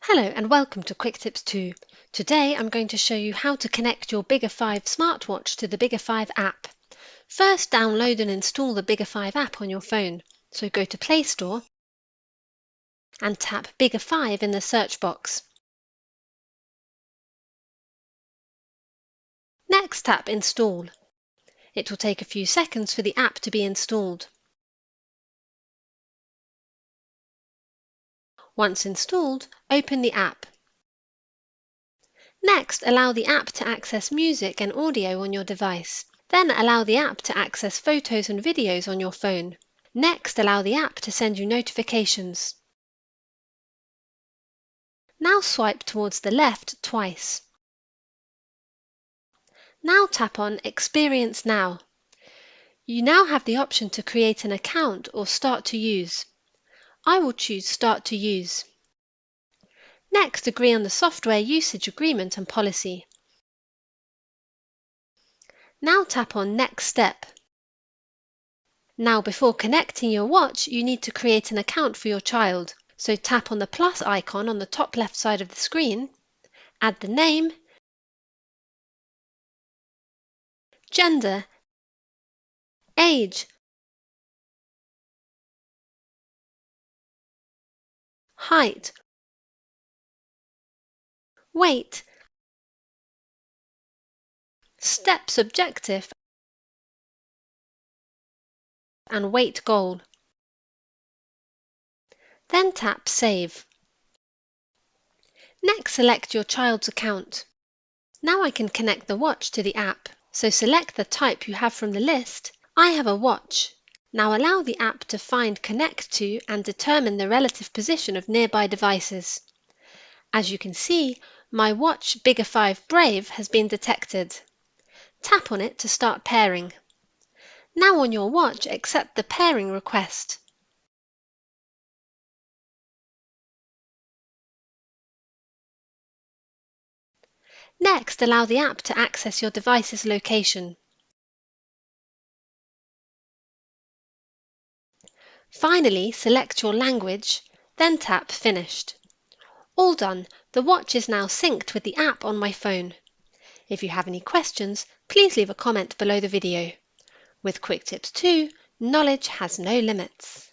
Hello and welcome to Quick Tips 2. Today I'm going to show you how to connect your Biggerfive smartwatch to the Biggerfive app. First, download and install the Biggerfive app on your phone. So go to Playstore and tap Biggerfive in the search box. Next, tap Install. It will take a few seconds for the app to be installed. Once installed, open the app. Next, allow the app to access music and audio on your device. Then allow the app to access photos and videos on your phone. Next, allow the app to send you notifications. Now swipe towards the left twice. Now tap on Experience Now. You now have the option to create an account or Start to Use. I will choose Start to Use. Next, agree on the software usage agreement and policy. Now tap on Next Step. Now, before connecting your watch, you need to create an account for your child. So tap on the plus icon on the top left side of the screen, add the name, gender, age, height, weight, steps objective, and weight goal. Then tap Save. Next, select your child's account. Now I can connect the watch to the app. So select the type you have from the list. I have a watch. Now allow the app to find Connect to and determine the relative position of nearby devices. As you can see, my watch Biggerfive Brave has been detected. Tap on it to start pairing. Now on your watch, accept the pairing request. Next, allow the app to access your device's location. Finally, select your language, then tap Finished. All done, the watch is now synced with the app on my phone. If you have any questions, please leave a comment below the video. With Quick Tips 2, knowledge has no limits.